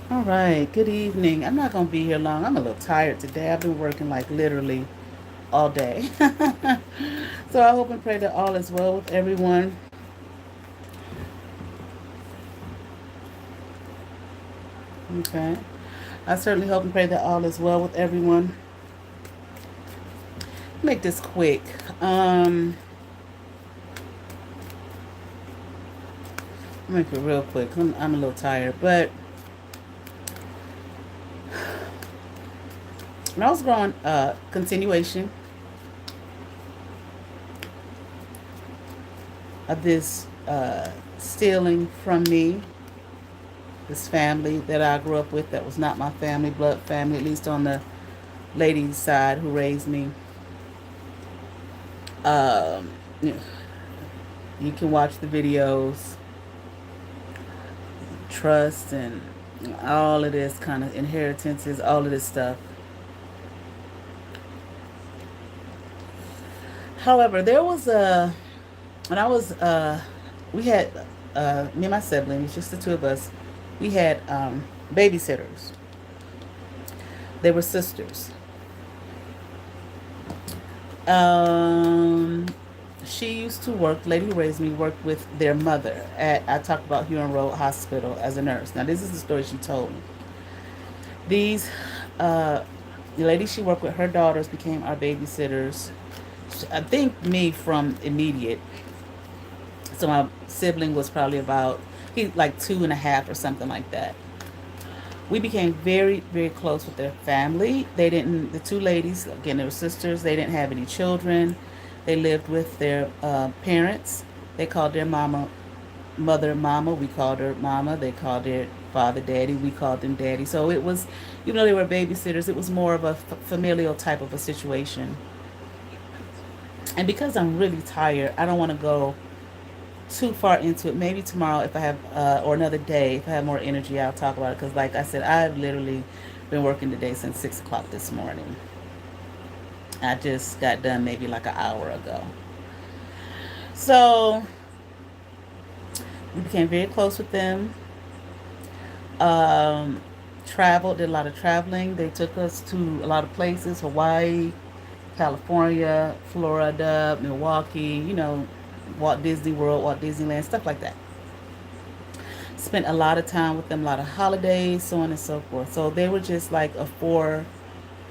All right, good evening. I'm not going to be here long. I'm a little tired today. I've been working like literally all day. So I hope and pray that all is well with everyone. Okay. I certainly hope and pray that all is well with everyone. Make this quick. Um, make it real quick. I'm a little tired, but when I was growing, continuation of this stealing from me, this family that I grew up with that was not my family, blood family, at least on the lady's side who raised me. Um, you can watch the videos, trust, and all of this kind of inheritances, all of this stuff. However, there was when I was, we had, me and my siblings, just the two of us, we had babysitters. They were sisters. Um, she used to work, the lady who raised me worked with their mother at, I talked about Huron Road Hospital as a nurse. Now, this is the story she told me. These, uh, the lady she worked with, her daughters became our babysitters. I think me from immediate. So my sibling was probably about, he like 2.5 or something like that. We became very, very close with their family. They didn't, the two ladies, again, they were sisters. They didn't have any children. They lived with their parents. They called their mother mama. We called her mama. They called their father daddy. We called them daddy. So it was, even though they were babysitters, it was more of a familial type of a situation. And because I'm really tired, I don't want to go too far into it. Maybe tomorrow, if I have, or another day, if I have more energy, I'll talk about it. Because, like I said, I've literally been working today since 6 o'clock this morning. I just got done maybe like an hour ago. So we became very close with them. Um, Traveled, did a lot of traveling. They took us to a lot of places: Hawaii, California, Florida, Milwaukee. Walt Disney World, Walt Disneyland, stuff like that. Spent a lot of time with them, a lot of holidays, so on and so forth. So they were just like a four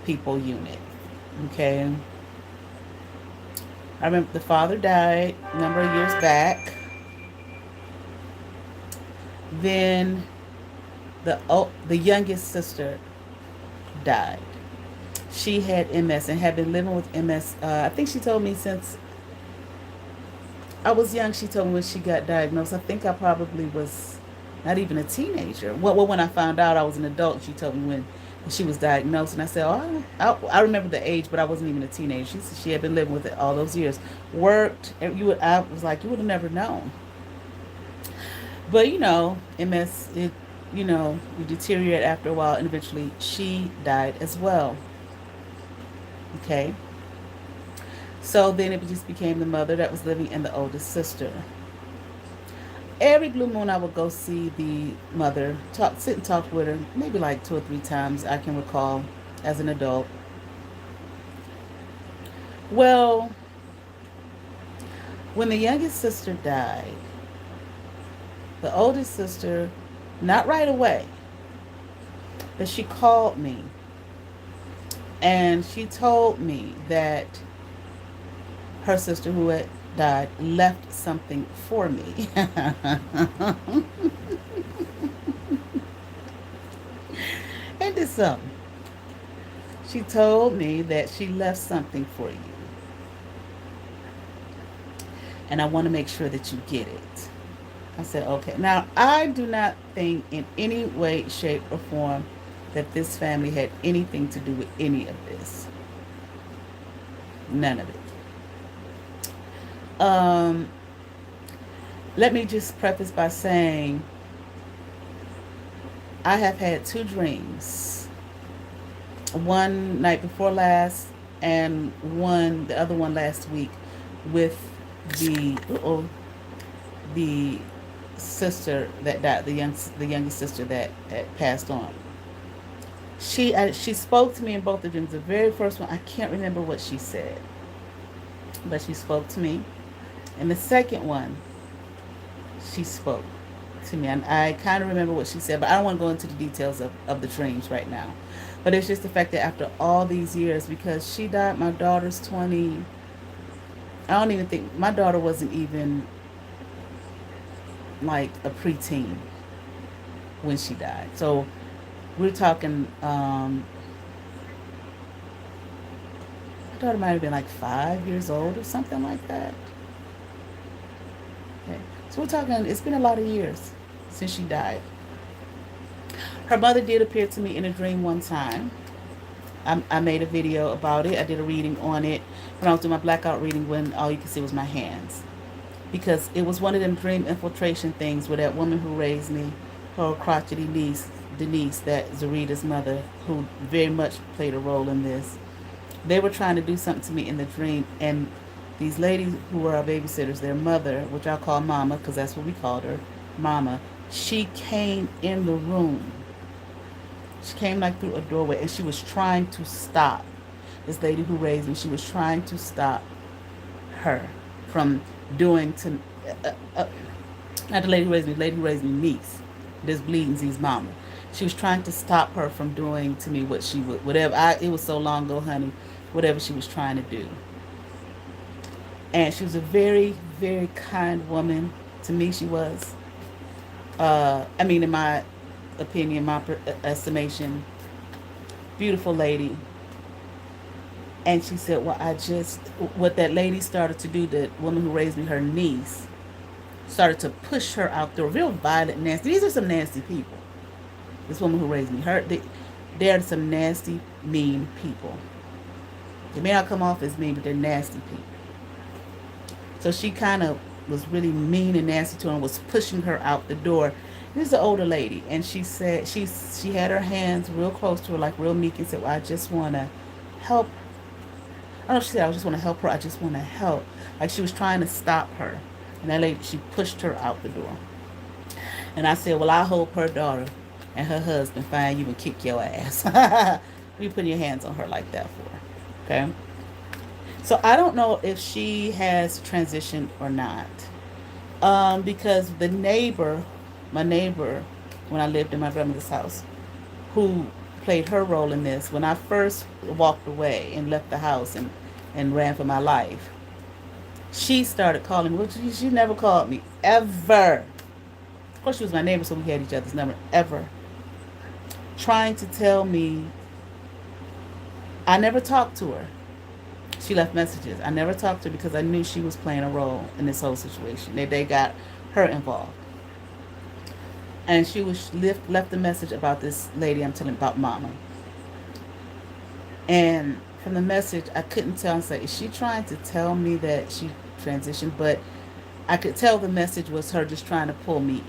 people unit. Okay. I remember the father died a number of years back. Then the youngest sister died. She had MS and had been living with MS. I think she told me since I was young. She told me when she got diagnosed. I think I probably was not even a teenager. Well, when I found out I was an adult, she told me when she was diagnosed, and I said, "Oh, I remember the age, but I wasn't even a teenager." She said she had been living with it all those years, worked. And I was like, you would have never known. But MS, you deteriorate after a while, and eventually she died as well. Okay, so then it just became the mother that was living and the oldest sister. Every blue moon, I would go see the mother, sit and talk with her, maybe like 2 or 3 times I can recall as an adult. Well, when the youngest sister died, the oldest sister, not right away, but she called me and she told me that her sister who had died left something for me. And it's something. She told me that she left something for you, and I want to make sure that you get it. I said, okay. Now, I do not think in any way, shape, or form that this family had anything to do with any of this. None of it. Um, Let me just preface by saying I have had two dreams. One night before last, and the other one last week, with the sister that died, the youngest sister that passed on. She spoke to me in both the dreams. The very first one, I can't remember what she said, but she spoke to me. And the second one, she spoke to me. And I kind of remember what she said, but I don't want to go into the details of the dreams right now. But it's just the fact that after all these years, because she died, my daughter's 20. I don't even think, my daughter wasn't even like a preteen when she died. So we're talking, my daughter might have been like 5 years old or something like that. Okay. So we're talking, it's been a lot of years since she died. Her mother did appear to me in a dream one time. I made a video about it. I did a reading on it when I was doing my blackout reading, when all you could see was my hands. Because it was one of them dream infiltration things where that woman who raised me, her crotchety niece, Denise, that Zarita's mother, who very much played a role in this, they were trying to do something to me in the dream. And these ladies who were our babysitters, their mother, which I call Mama because that's what we called her, Mama, she came in the room. She came like through a doorway, and she was trying to stop this lady who raised me. She was trying to stop her from doing to not the lady who raised me, the lady who raised me niece, this bleeding Z's mama. She was trying to stop her from doing to me what she would, whatever. It was so long ago, honey, whatever she was trying to do. And she was a very, very kind woman. To me, she was. I mean, in my opinion, my estimation, beautiful lady. And she said, well, what that lady started to do, the woman who raised me, her niece, started to push her out there. Real violent, nasty. These are some nasty people. This woman who raised me, they're some nasty, mean people. They may not come off as mean, but they're nasty people. So she kind of was really mean and nasty to her and was pushing her out the door. This is an older lady, and she said she had her hands real close to her, like real meek, and said, well, I just want to help. I don't know, she said, I just want to help her. I just want to help. Like she was trying to stop her. And that lady, she pushed her out the door. And I said, well, I hope her daughter and her husband find you and kick your ass. What are you putting your hands on her like that for? Okay? So I don't know if she has transitioned or not. Because my neighbor, when I lived in my grandmother's house, who played her role in this, when I first walked away and left the house and ran for my life, she started calling me. Well, she never called me, ever. Of course, she was my neighbor, so we had each other's number, ever. Trying to tell me, I never talked to her. She left messages. I never talked to her because I knew she was playing a role in this whole situation. They got her involved. And she left a message about this lady I'm telling about, Mama. And from the message, I couldn't tell and say, is she trying to tell me that she transitioned? But I could tell the message was her just trying to pull me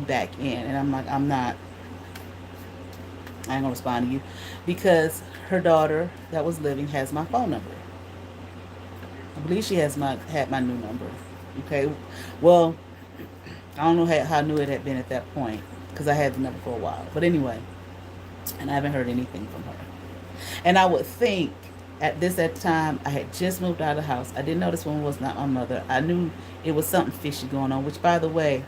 back in. And I'm like, I ain't gonna respond to you, because her daughter that was living has my phone number. I believe she had my new number. Okay, well, I don't know how new it had been at that point, because I had the number for a while. But anyway, and I haven't heard anything from her. And I would think at that time, I had just moved out of the house. I didn't know this woman was not my mother. I knew it was something fishy going on, which, by the way,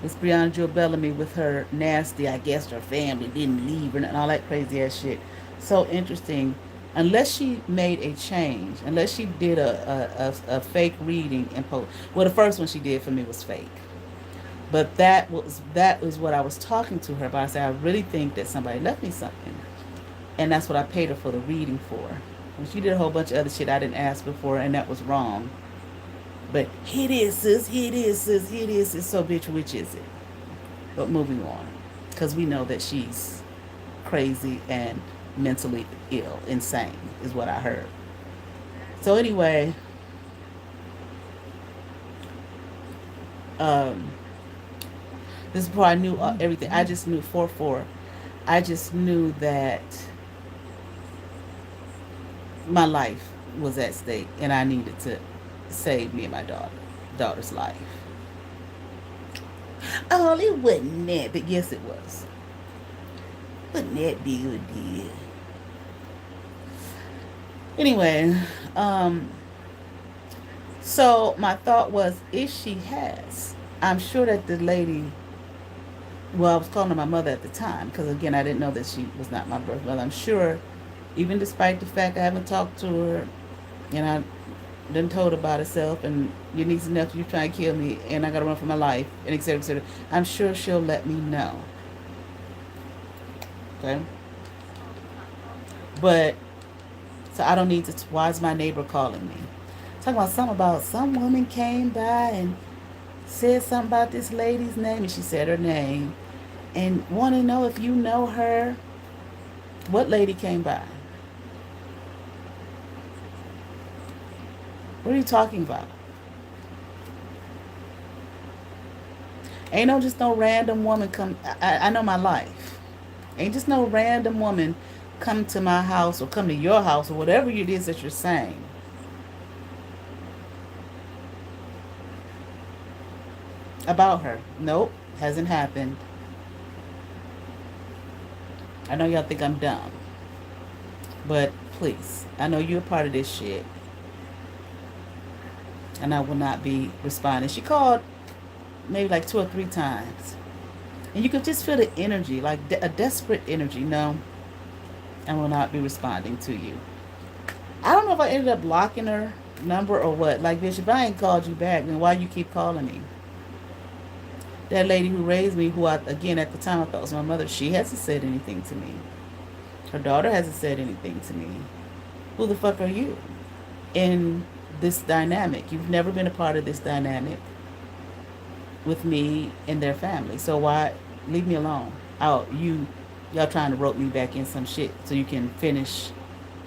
Miss BreaunaJewellBellamy with her nasty, I guess her family didn't leave her and all that crazy ass shit. So interesting. Unless she made a change, unless she did a fake reading and post. Well, the first one she did for me was fake. But that was what I was talking to her about. I said, I really think that somebody left me something. And that's what I paid her for the reading for. And she did a whole bunch of other shit I didn't ask before, and that was wrong. But here it is, sis. Here it is, sis. Here it is, sis. So, bitch, which is it? But moving on. Because we know that she's crazy and mentally ill, insane, is what I heard. So, anyway, this is before I knew everything. I just knew 4-4. I just knew that my life was at stake, and I needed to save me and my daughter's life. Oh, it wasn't that, but yes, it was. Wasn't that big of a deal. Anyway, so my thought was, if she has, I'm sure that the lady, well, I was calling her my mother at the time because, again, I didn't know that she was not my birth mother. I'm sure, even despite the fact I haven't talked to her and I done told about herself and your niece and nephew trying to kill me and I got to run for my life and et cetera, et cetera, I'm sure she'll let me know. Okay? But, so I don't need to, why is my neighbor calling me? Talking about something about some woman came by and said something about this lady's name, and she said her name, and want to know if you know her. What lady came by? What are you talking about? Ain't no just no random woman come. I know my life. Ain't just no random woman come to my house or come to your house or whatever it is that you're saying. About her. Nope. Hasn't happened. I know y'all think I'm dumb. But please, I know you're a part of this shit. And I will not be responding. She called maybe like 2 or 3 times. And you could just feel the energy, like a desperate energy. No, I will not be responding to you. I don't know if I ended up blocking her number or what. Like, bitch, if I ain't called you back, then why you keep calling me? That lady who raised me, who I, again, at the time I thought was my mother, she hasn't said anything to me. Her daughter hasn't said anything to me. Who the fuck are you in this dynamic? You've never been a part of this dynamic with me and their family. So why leave me alone? Oh, y'all trying to rope me back in some shit so you can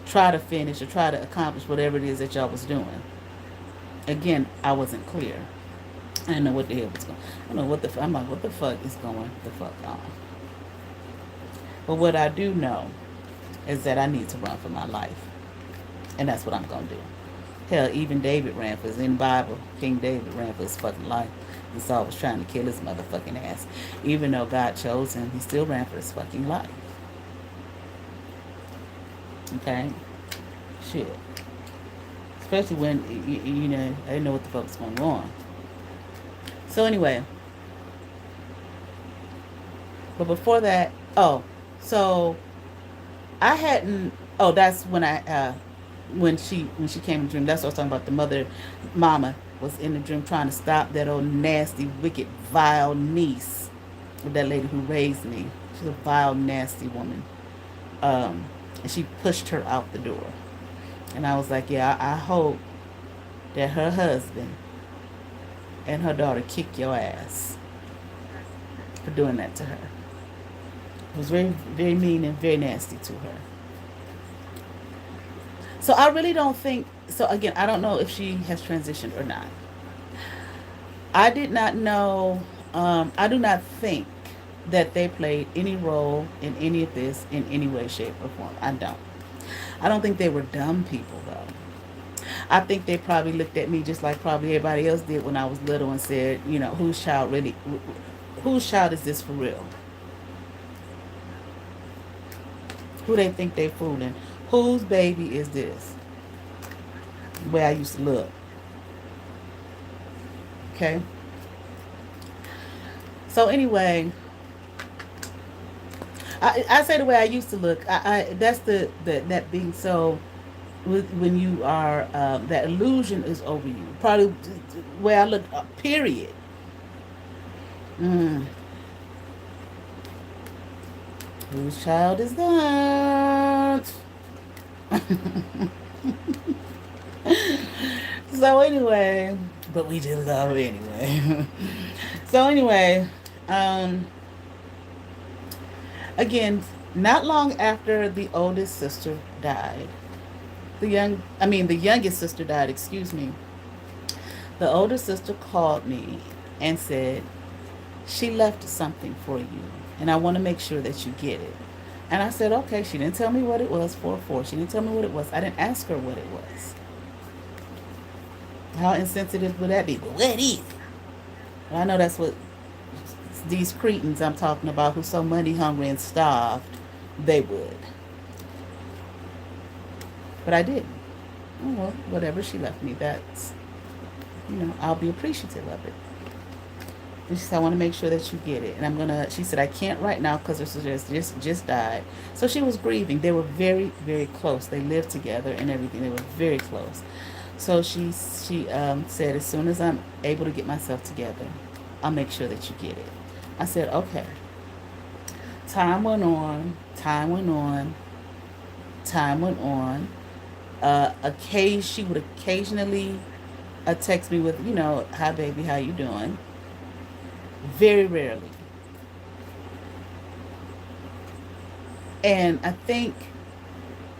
try to accomplish whatever it is that y'all was doing. Again, I wasn't clear. I didn't know what the hell was going. I don't know what the. I'm like, what the fuck is going the fuck on? But what I do know is that I need to run for my life, and that's what I'm gonna do. Hell, even David ran for his, in the Bible. King David ran for his fucking life. And Saul was trying to kill his motherfucking ass. Even though God chose him, he still ran for his fucking life. Okay? Shit. Especially when, you know, I didn't know what the fuck was going on. So anyway. But before that, so I hadn't, that's when when she came in the dream. That's what I was talking about. The mama was in the dream trying to stop that old nasty, wicked, vile niece of that lady who raised me. She's a vile, nasty woman. And she pushed her out the door. And I was like, yeah, I hope that her husband and her daughter kick your ass for doing that to her. It was very, very mean and very nasty to her. So I really don't think, so again, I don't know if she has transitioned or not. I did not know, I do not think that they played any role in any of this in any way, shape, or form. I don't. I don't think they were dumb people, though. I think they probably looked at me just like probably everybody else did when I was little and said, you know, whose child is this for real? Who they think they fooling? Whose baby is this? The way I used to look. Okay? So anyway, I say the way I used to look. That's that being so. When you are that illusion is over you. Probably the way I look. Period. Whose child is that? So anyway, but we just love it anyway. So anyway, again, not long after the oldest sister died, the youngest sister died, excuse me. The older sister called me and said, she left something for you, and I want to make sure that you get it. And I said, okay. She didn't tell me what it was for. She didn't tell me what it was. I didn't ask her what it was. How insensitive would that be? But what is it? Well, I know that's what these cretins I'm talking about who so money hungry and starved, they would. But I didn't. Oh, well, whatever she left me, that's, I'll be appreciative of it. And she said, I want to make sure that you get it. And she said, I can't right now because her sister just died. So she was grieving. They were very, very close. They lived together and everything. They were very close. So she said, as soon as I'm able to get myself together, I'll make sure that you get it. I said, okay. Time went on. Time went on. Time went on. She would occasionally text me with, hi baby, how you doing? Very rarely. And I think,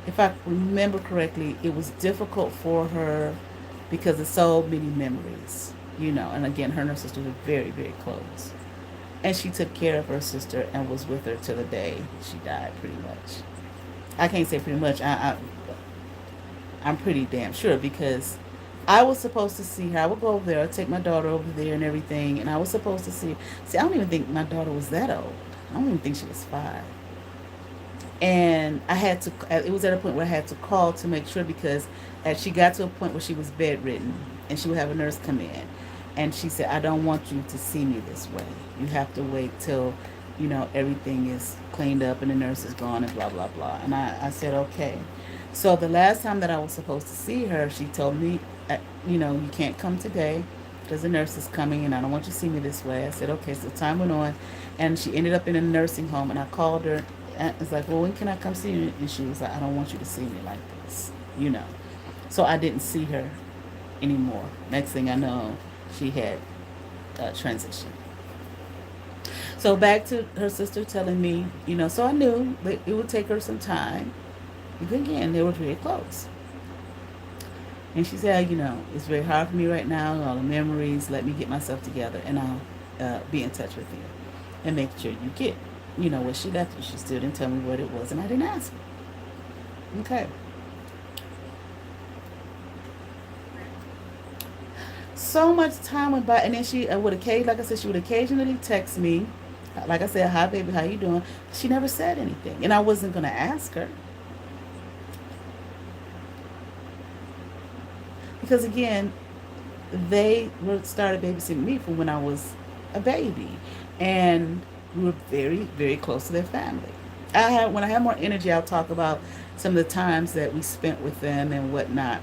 if I remember correctly, it was difficult for her because of so many memories, And again, her and her sister were very, very close. And she took care of her sister and was with her till the day she died, pretty much. I can't say pretty much. I'm pretty damn sure because I was supposed to see her. I would go over there. I'd take my daughter over there and everything. And I was supposed to see. See, I don't even think my daughter was that old. I don't even think she was 5. And I had to, it was at a point where I had to call to make sure because as she got to a point where she was bedridden and she would have a nurse come in. And she said, I don't want you to see me this way. You have to wait till, everything is cleaned up and the nurse is gone and blah, blah, blah. And I said, okay. So the last time that I was supposed to see her, she told me, you can't come today because the nurse is coming and I don't want you to see me this way. I said, okay. So time went on and she ended up in a nursing home and I called her. And it's like, well, when can I come see you? And she was like, I don't want you to see me like this, So I didn't see her anymore. Next thing I know, she had transitioned. So back to her sister telling me, so I knew that it would take her some time. Because again, they were very close. And she said, it's very hard for me right now, all the memories, let me get myself together and I'll be in touch with you and make sure you get, what she left you. She still didn't tell me what it was and I didn't ask her. Okay. So much time went by and then she would occasionally text me. Like I said, hi baby, how you doing? She never said anything. And I wasn't going to ask her. Because again, they started babysitting me from when I was a baby. And we were very, very close to their family. When I have more energy, I'll talk about some of the times that we spent with them and whatnot.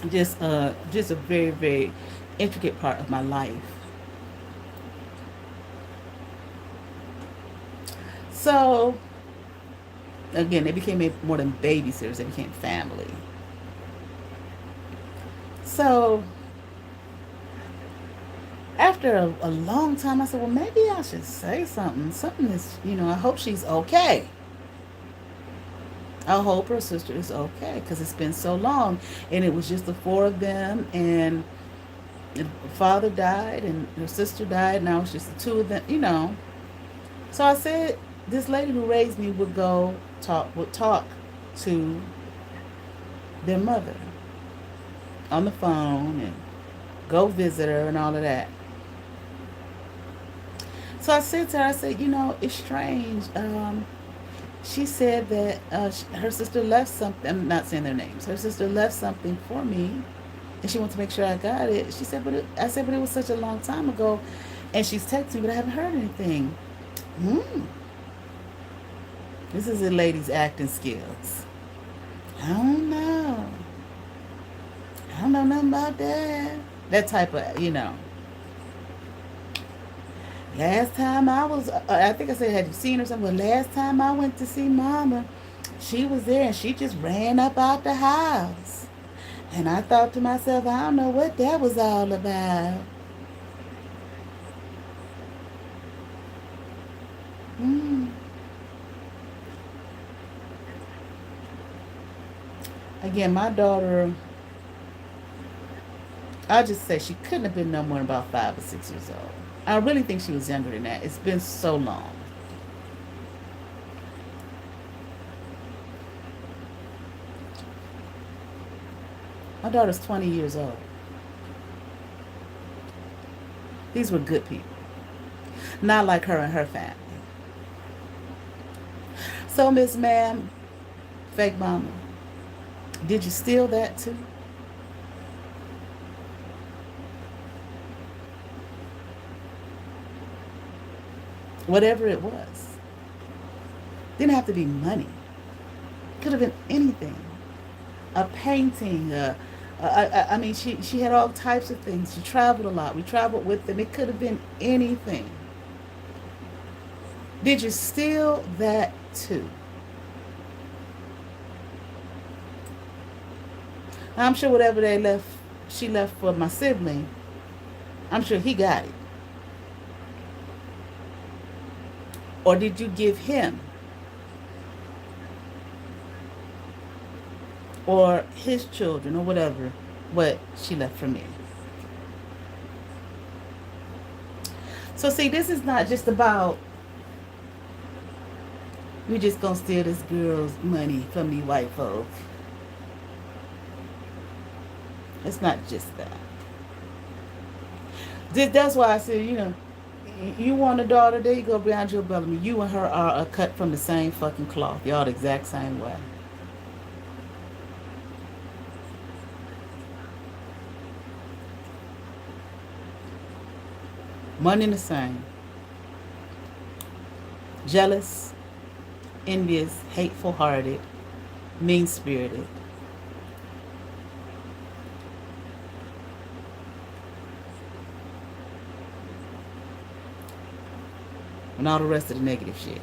Just a very, very intricate part of my life. So, again, they became more than babysitters. They became family. So, after a long time, I said, well, maybe I should say something. Something is, I hope she's okay. I hope her sister is okay because it's been so long. And it was just the 4 of them. And the father died and her sister died. Now it's just the 2 of them, So I said, this lady who raised me would talk to their mother on the phone and go visit her and all of that. So I said to her, it's strange. She said that her sister left something. I'm not saying their names. Her sister left something for me, and she wanted to make sure I got it. She said, but it was such a long time ago, and she's texting me, but I haven't heard anything. This is a lady's acting skills. I don't know. I don't know nothing about that. That type of, Last time I think I said, have you seen her something? Well, last time I went to see Mama, she was there and she just ran up out the house. And I thought to myself, I don't know what that was all about. Again, my daughter, I'll just say she couldn't have been no more than about 5 or 6 years old. I really think she was younger than that. It's been so long. My daughter's 20 years old. These were good people. Not like her and her family. So, Miss Ma'am, fake mama, did you steal that too? Whatever it was. Didn't have to be money. Could have been anything. A painting. I mean, she had all types of things. She traveled a lot. We traveled with them. It could have been anything. Did you steal that too? I'm sure whatever she left for my sibling, I'm sure he got it. Or did you give him or his children or whatever what she left for me? So see, this is not just about we just gonna steal this girl's money from these white folks. It's not just that. That's why I said, you want a daughter, there you go, BreaunaJewellBellamy. You and her are cut from the same fucking cloth. Y'all the exact same way. One and the same. Jealous, envious, hateful-hearted, mean-spirited. And all the rest of the negative shit.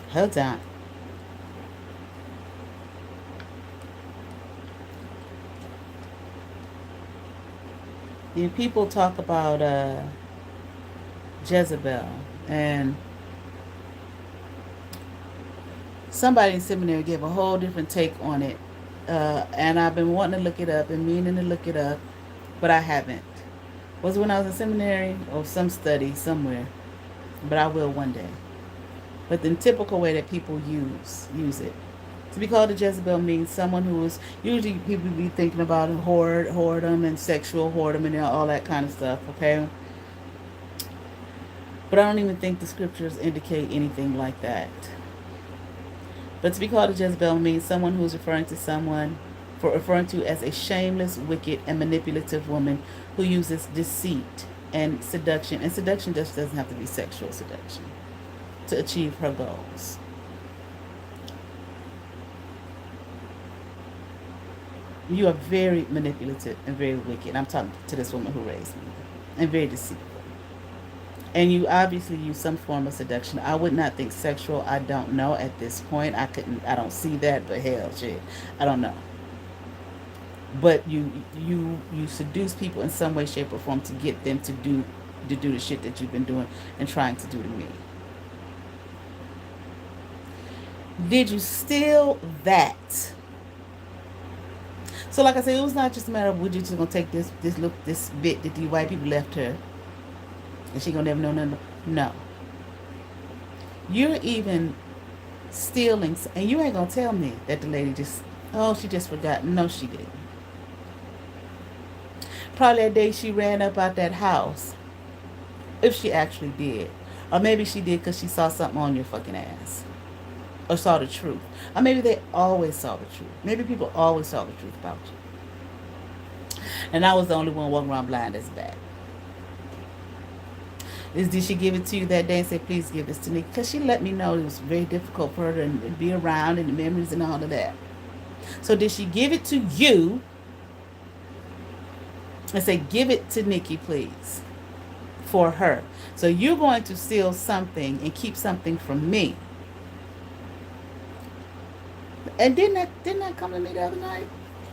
Hold on. People talk about Jezebel, and somebody in seminary gave a whole different take on it, and I've been wanting to look it up and meaning to look it up, but I haven't. Was it when I was in seminary or some study somewhere? But I will one day. But the typical way that people use it. To be called a Jezebel means someone who is, usually people be thinking about whoredom and sexual whoredom and all that kind of stuff, okay? But I don't even think the scriptures indicate anything like that. But to be called a Jezebel means someone who is referring to as a shameless, wicked, and manipulative woman who uses deceit and seduction. And seduction just doesn't have to be sexual seduction to achieve her goals. You are very manipulative and very wicked. I'm talking to this woman who raised me. And very deceitful. And you obviously use some form of seduction. I would not think sexual. I don't know at this point. I don't see that, but hell, shit. I don't know. But you seduce people in some way, shape, or form to get them to do the shit that you've been doing and trying to do to me. Did you steal that? So like I said, it was not just a matter of would you just gonna take this bit that these white people left her and she gonna never know nothing. No. You're even stealing, and you ain't gonna tell me that the lady she just forgot. No, she didn't. Probably that day she ran up out that house, if she actually did. Or maybe she did because she saw something on your fucking ass. Or saw the truth. Or maybe they always saw the truth. Maybe people always saw the truth about you. And I was the only one walking around blind as bad. Did she give it to you that day and say, please give this to me? Because she let me know it was very difficult for her to be around and the memories and all of that. So did she give it to you and say, give it to Nikki, please, for her? So you're going to steal something and keep something from me. And didn't that come to me the other night?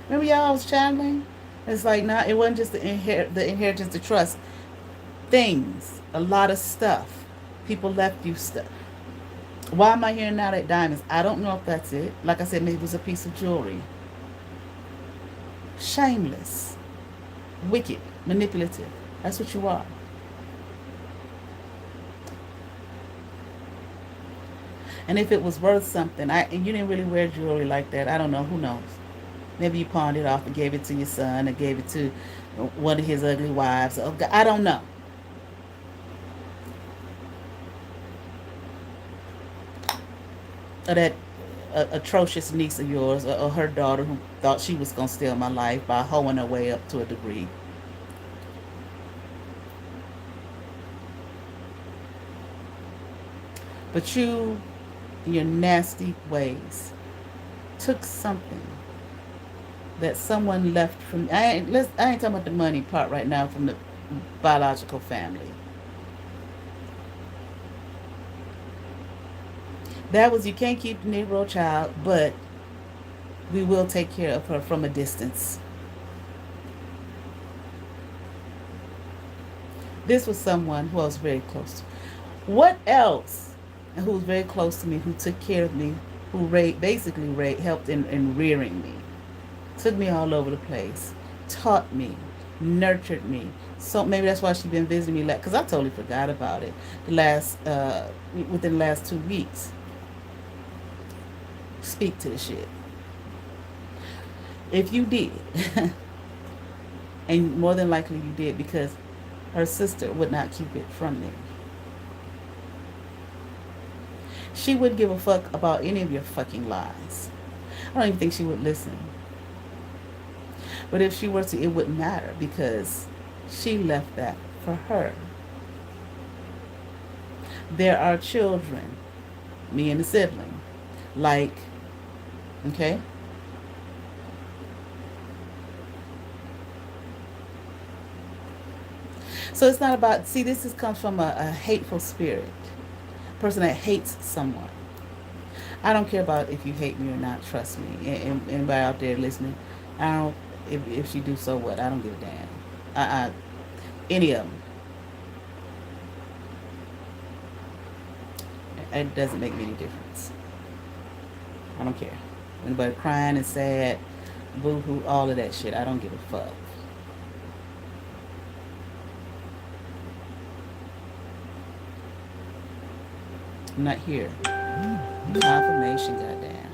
Remember y'all was channeling? It's like, nah, it wasn't just the inheritance, the trust. Things, a lot of stuff. People left you stuff. Why am I hearing now that diamonds? I don't know if that's it. Like I said, maybe it was a piece of jewelry. Shameless. Wicked. Manipulative. That's what you are. And if it was worth something, and you didn't really wear jewelry like that, I don't know, who knows? Maybe you pawned it off and gave it to your son, or gave it to one of his ugly wives. I don't know. Or that atrocious niece of yours, or her daughter who thought she was going to steal my life by hoeing her way up to a degree. But you, in your nasty ways, took something that someone left from. I ain't talking about the money part right now from the biological family. That was, you can't keep the Negro child, but we will take care of her from a distance. This was someone who I was very close to. What else? And who was very close to me, who took care of me, who helped in rearing me, took me all over the place, taught me, nurtured me. So maybe that's why she's been visiting me, because I totally forgot about it. Within the last 2 weeks. Speak to the shit. If you did, and more than likely you did, because her sister would not keep it from me. She wouldn't give a fuck about any of your fucking lies. I don't even think she would listen. But if she were to, it wouldn't matter, because she left that for her. There are children, me and the sibling, like, okay? So it's not about, see, comes from a hateful spirit. A person that hates someone. I don't care about if you hate me or not, trust me. Anybody out there listening, I don't, if she do, so what? I don't give a damn. Any of them. It doesn't make me any difference. I don't care. Anybody crying and sad, boo-hoo, all of that shit, I don't give a fuck. I'm not here. Confirmation, goddamn.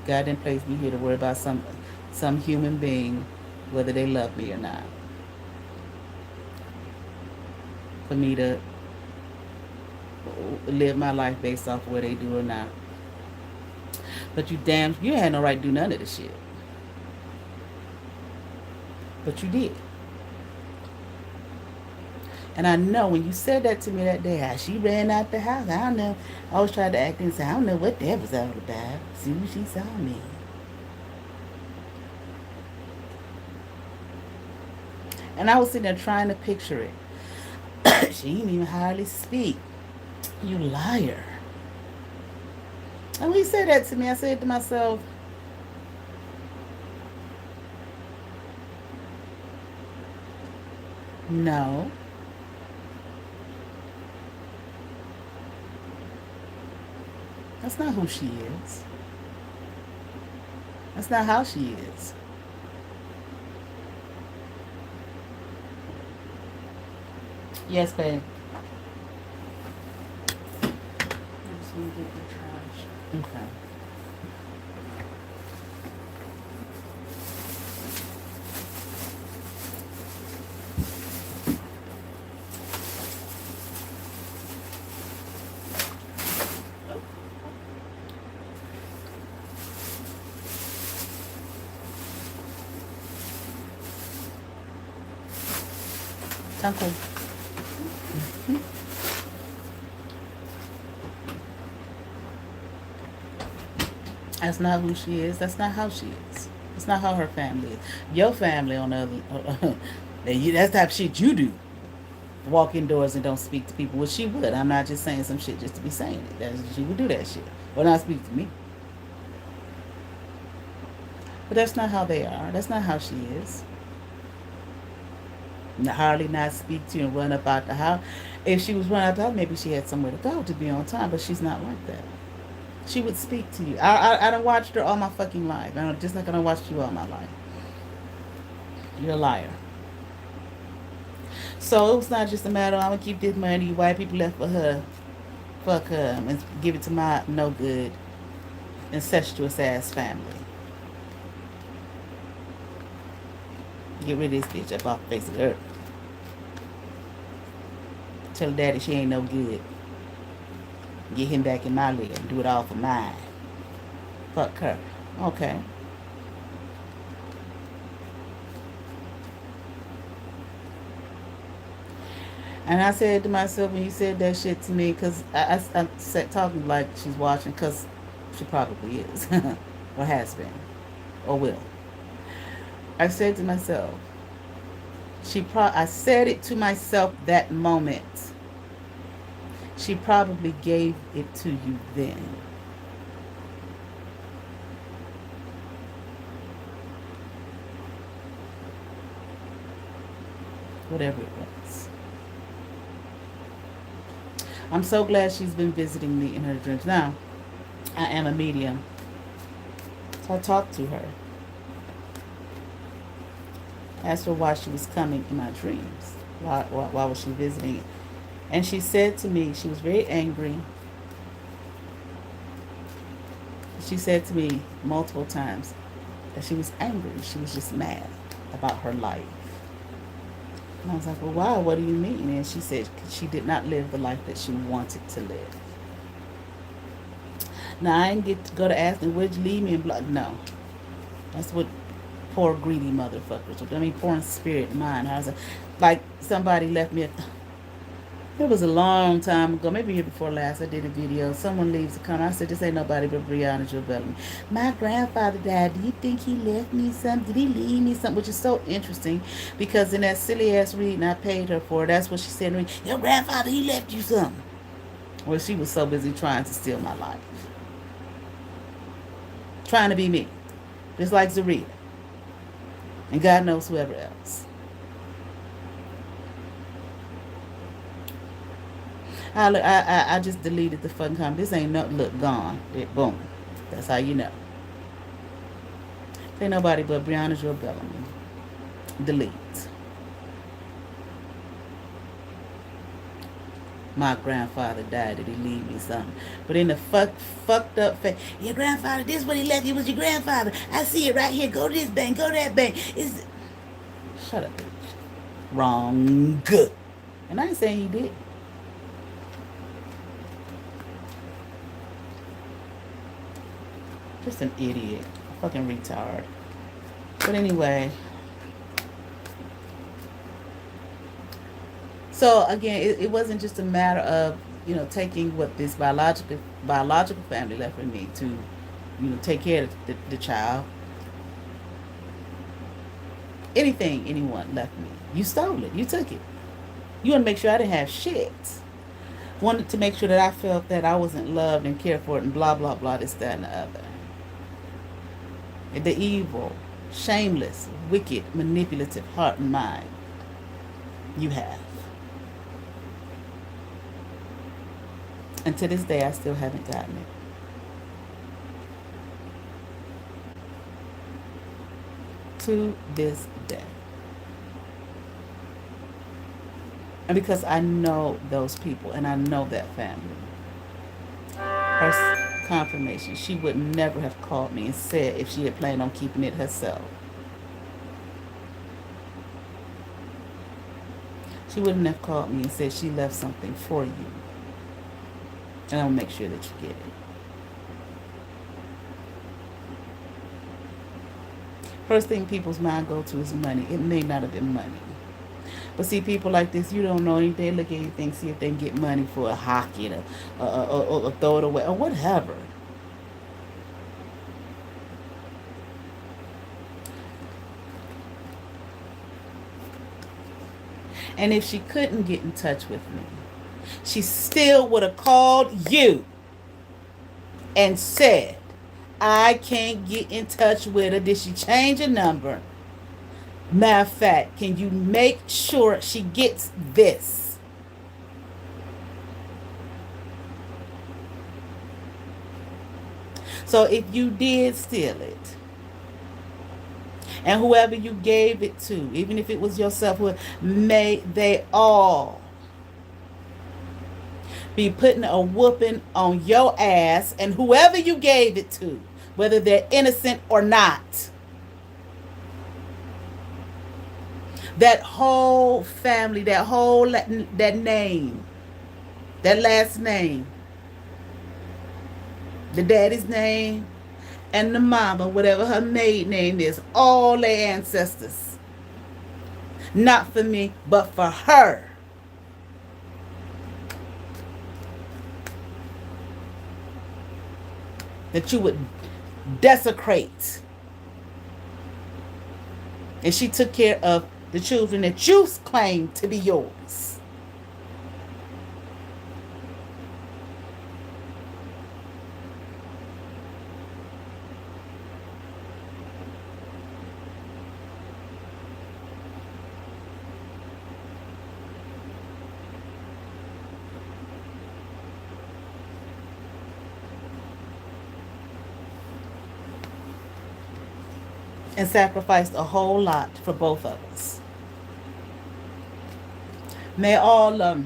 God didn't place me here to worry about some human being, whether they love me or not. For me to live my life based off where they do or not. But you had no right to do none of this shit. But you did. And I know when you said that to me that day, she ran out the house. I don't know. I was trying to act and say, I don't know what that was all about. See when she saw me. And I was sitting there trying to picture it. She didn't even hardly speak. You liar. And when he said that to me, I said to myself, no. That's not who she is. That's not how she is. Yes, babe. I just want to get the trash. Okay. Taco. That's not who she is. That's not how she is. That's not how her family is. Your family, on the other, that's the type of shit you do. Walk indoors and don't speak to people. Well, she would. I'm not just saying some shit just to be saying it. She would do that shit. Or not speak to me. But that's not how they are. That's not how she is. Hardly not speak to you and run up out the house. If she was running out the house, maybe she had somewhere to go to be on time, but she's not like that. She would speak to you. I done watched her all my fucking life. Just like I done watched you all my life. You're a liar. So it was not just a matter of, I'm going to keep this money white people left for her Fuck her and give it to my no good, incestuous ass family. Get rid of this bitch up off the face of the earth. Tell daddy she ain't no good. Get him back in my leg and do it all for mine. Fuck her. Okay. And I said to myself when you said that shit to me, because I said talking like she's watching, because she probably is, or has been, or will. I said to myself, I said it to myself that moment. She probably gave it to you then. Whatever it was. I'm so glad she's been visiting me in her dreams. Now, I am a medium. So I talked to her. Asked her why she was coming in my dreams. Why was she visiting? And she said to me, she was very angry. She said to me multiple times that she was angry. She was just mad about her life. And I was like, well, why? What do you mean? And she said she did not live the life that she wanted to live. Now, I didn't get to go to asking, would you leave me? And blah. No. That's what poor greedy motherfuckers. I mean, poor in spirit and mind. I was like somebody left me. It was a long time ago, maybe year before last. I did a video. Someone leaves a comment. I said, this ain't nobody but BreaunaJewellBellamy. My grandfather died. Do you think he left me something? Did he leave me something? Which is so interesting because in that silly ass reading I paid her for, that's what she said to me. Your grandfather, he left you something. Well, she was so busy trying to steal my life. Trying to be me. Just like Zarita. And God knows whoever else. I just deleted the fucking comment. This ain't no, look, gone. Boom. That's how you know. Ain't nobody but BreaunaJewellBellamy. Delete. My grandfather died. Did he leave me something? But in the fucked up face, your grandfather, this is what he left you. Was your grandfather. I see it right here. Go to this bank. Go to that bank. Shut up, bitch. Wrong. Good. And I ain't saying he did. Just an idiot. A fucking retard. But anyway. So again, it wasn't just a matter of, taking what this biological family left with me to, take care of the child. Anything anyone left me. You stole it. You took it. You want to make sure I didn't have shit. Wanted to make sure that I felt that I wasn't loved and cared for and blah, blah, blah, this, that, and the other. The evil, shameless, wicked, manipulative heart and mind you have. And to this day, I still haven't gotten it. To this day. And because I know those people and I know that family. Her confirmation, she would never have called me and said if she had planned on keeping it herself. She wouldn't have called me and said she left something for you. And I'll make sure that you get it. First thing people's mind go to is money. It may not have been money. But see, people like this, you don't know anything. Look at anything, see if they can get money for a hockey or throw it away or whatever. And if she couldn't get in touch with me, she still would have called you and said, I can't get in touch with her. Did she change a number? Matter of fact, can you make sure she gets this? So if you did steal it, and whoever you gave it to, even if it was yourself, may they all be putting a whooping on your ass and whoever you gave it to, whether they're innocent or not. That whole family, that name, that last name, the daddy's name, and the mama, whatever her maiden name is, all their ancestors. Not for me, but for her. That you would desecrate. And she took care of the children that you claim to be yours. And sacrificed a whole lot for both of us. May all the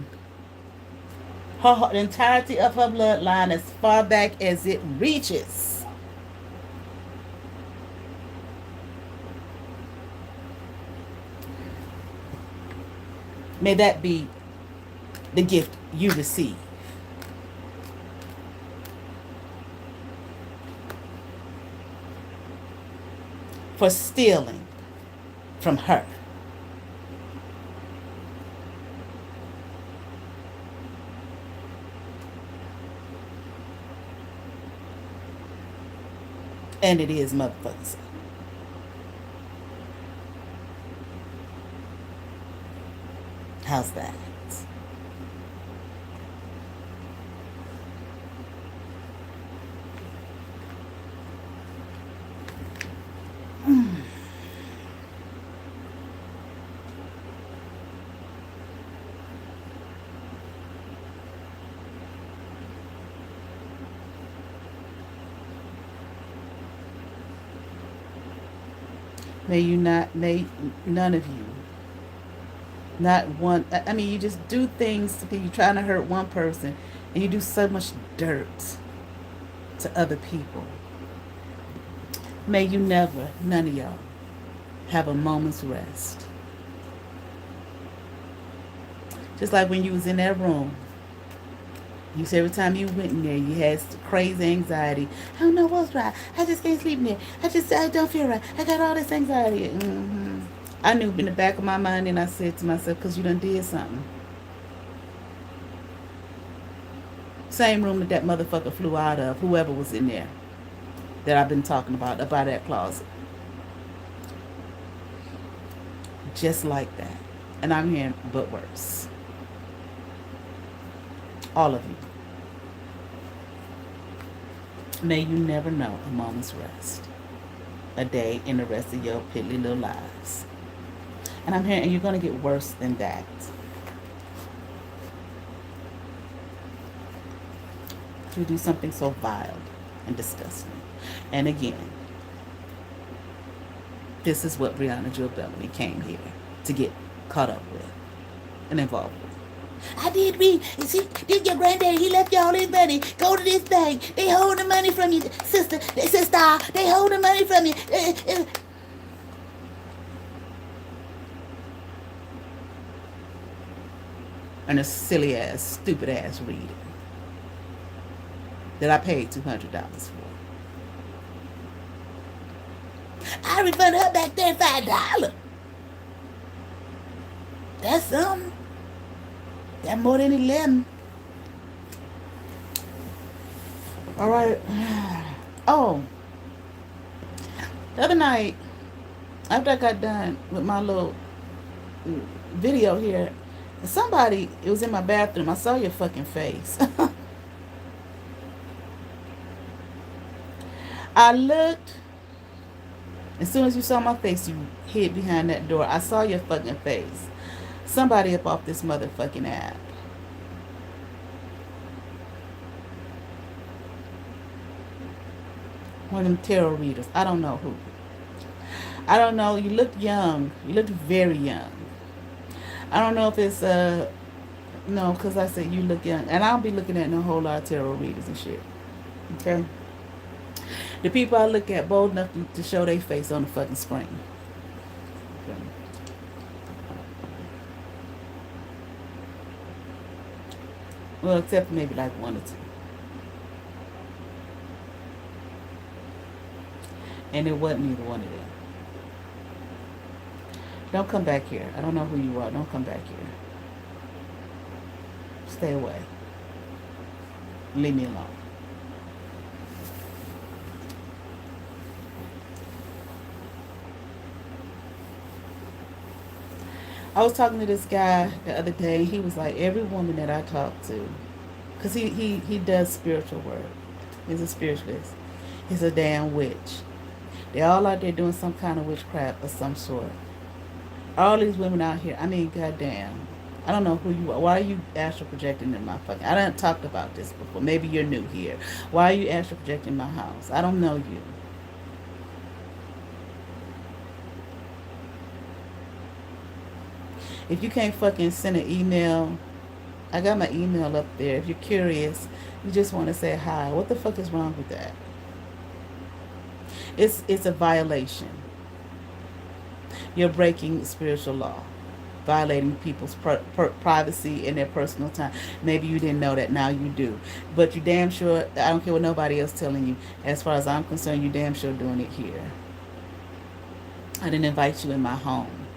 entirety of her bloodline, as far back as it reaches, may that be the gift you receive. For stealing from her. And it is motherfuckers. How's that? May none of you, not one, I mean, you just do things to people, you're trying to hurt one person, and you do so much dirt to other people. May you never, none of y'all, have a moment's rest. Just like when you was in that room, you said every time you went in there, you had crazy anxiety. I don't know what's right. I just can't sleep in there. I don't feel right. I got all this anxiety. I knew in the back of my mind, and I said to myself, because you done did something. Same room that motherfucker flew out of, whoever was in there that I've been talking about that closet. Just like that. And I'm hearing, but worse. All of you. May you never know a moment's rest. A day in the rest of your piddly little lives. And I'm hearing, and you're going to get worse than that. To do something so vile and disgusting. And again, this is what BreaunaJewellBellamy came here to get caught up with and involved with. I did read. See, did your granddaddy, he left you all his money. Go to this bank. They hold the money from you, sister. They hold the money from you. And a silly ass, stupid ass reading that I paid $200 for. I refunded her back $35. That's something. That's more than 11. All right. Oh, the other night, after I got done with my little video here, somebody, it was in my bathroom. I saw your fucking face. I looked. As soon as you saw my face, you hid behind that door. I saw your fucking face. Somebody up off this motherfucking app. One of them tarot readers. I don't know who. I don't know. You look young. You look very young. I don't know if it's No, because I said you look young. And I'll be looking at a whole lot of tarot readers and shit. Okay? The people I look at bold enough to show their face on the fucking screen. Okay? Well, except for maybe like one or two. And it wasn't either one of them. Don't come back here. I don't know who you are. Don't come back here. Stay away. Leave me alone. I was talking to this guy the other day. He was like, every woman that I talk to, because he does spiritual work. He's a spiritualist. He's a damn witch. They're all out there doing some kind of witchcraft of some sort. All these women out here, I mean, goddamn. I don't know who you are. Why are you astral projecting in my fucking... I done talked about this before. Maybe you're new here. Why are you astral projecting my house? I don't know you. If you can't fucking send an email, I got my email up there. If you're curious, you just want to say hi. What the fuck is wrong with that? It's a violation. You're breaking spiritual law, violating people's privacy and their personal time. Maybe you didn't know that. Now you do. But you damn sure, I don't care what nobody else telling you. As far as I'm concerned, you damn sure doing it here. I didn't invite you in my home.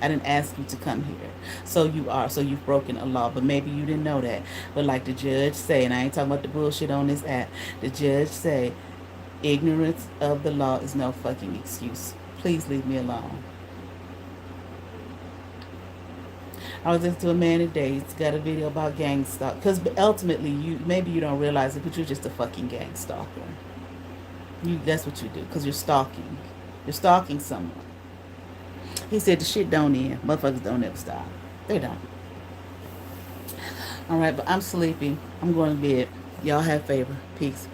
I didn't ask you to come here. So you are. So you've broken a law. But maybe you didn't know that. But like the judge say, and I ain't talking about the bullshit on this app, the judge say, ignorance of the law is no fucking excuse. Please leave me alone. I was listening to a man today. He's got a video about gang stalk. Because ultimately, maybe you don't realize it, but you're just a fucking gang stalker. That's what you do. Because you're stalking. You're stalking someone. He said the shit don't end. Motherfuckers don't ever stop. They don't. All right, but I'm sleepy. I'm going to bed. Y'all have favor. Peace.